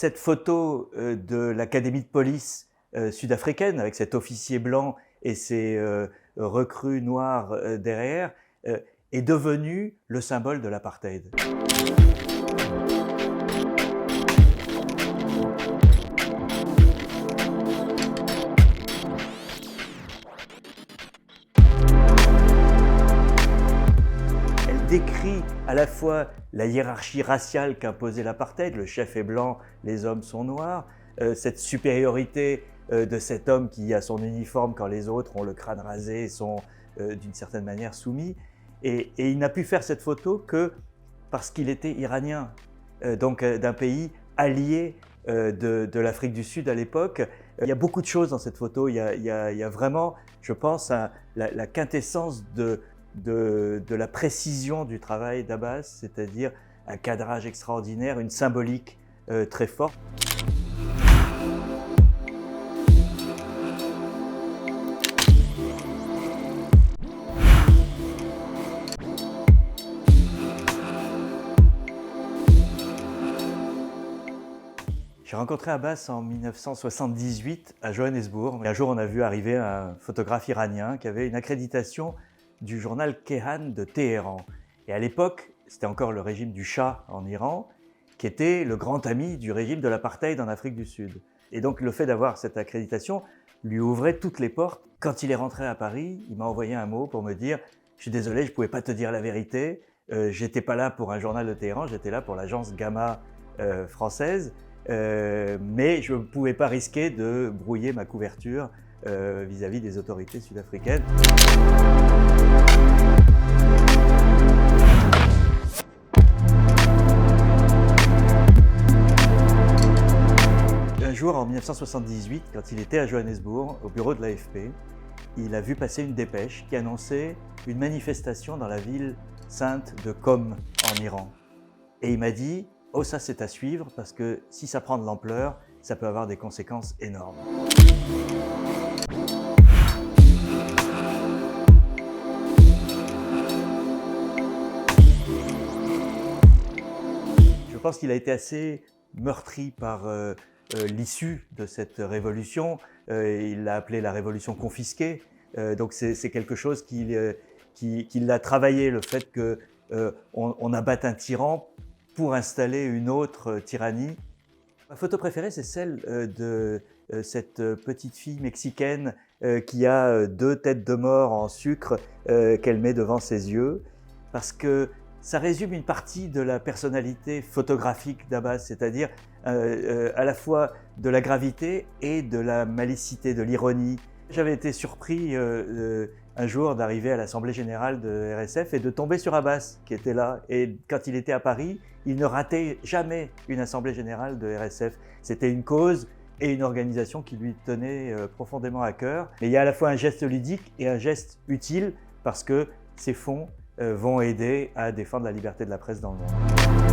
Cette photo de l'académie de police sud-africaine, avec cet officier blanc et ses recrues noires derrière, est devenue le symbole de l'apartheid. Elle décrit à la fois la hiérarchie raciale qu'imposait l'apartheid, le chef est blanc, les hommes sont noirs, cette supériorité de cet homme qui a son uniforme quand les autres ont le crâne rasé et sont d'une certaine manière soumis. Et il n'a pu faire cette photo que parce qu'il était iranien, donc d'un pays allié de l'Afrique du Sud à l'époque. Il y a beaucoup de choses dans cette photo, il y a vraiment, je pense, la quintessence de la précision du travail d'Abbas, c'est-à-dire un cadrage extraordinaire, une symbolique très forte. J'ai rencontré Abbas en 1978 à Johannesburg. Un jour, on a vu arriver un photographe iranien qui avait une accréditation du journal Kehan de Téhéran. Et à l'époque, c'était encore le régime du Shah en Iran, qui était le grand ami du régime de l'apartheid en Afrique du Sud. Et donc le fait d'avoir cette accréditation lui ouvrait toutes les portes. Quand il est rentré à Paris, il m'a envoyé un mot pour me dire « Je suis désolé, je ne pouvais pas te dire la vérité. J'étais pas là pour un journal de Téhéran, j'étais là pour l'agence Gamma française. Mais je ne pouvais pas risquer de brouiller ma couverture vis-à-vis des autorités sud-africaines. » Un jour, en 1978, quand il était à Johannesburg, au bureau de l'AFP, il a vu passer une dépêche qui annonçait une manifestation dans la ville sainte de Qom, en Iran. Et il m'a dit « Oh, ça c'est à suivre, parce que si ça prend de l'ampleur, ça peut avoir des conséquences énormes. » Je pense qu'il a été assez meurtri par l'issue de cette révolution. Il l'a appelée la révolution confisquée. Donc c'est quelque chose qui l'a travaillé, le fait qu'on abatte un tyran pour installer une autre tyrannie. Ma photo préférée, c'est celle de cette petite fille mexicaine qui a deux têtes de mort en sucre qu'elle met devant ses yeux, parce que ça résume une partie de la personnalité photographique d'Abbas, c'est-à-dire à la fois de la gravité et de la malicité, de l'ironie. J'avais été surpris un jour d'arriver à l'Assemblée Générale de RSF et de tomber sur Abbas qui était là. Et quand il était à Paris, il ne ratait jamais une Assemblée Générale de RSF. C'était une cause et une organisation qui lui tenait profondément à cœur. Mais il y a à la fois un geste ludique et un geste utile parce que ces fonds vont aider à défendre la liberté de la presse dans le monde.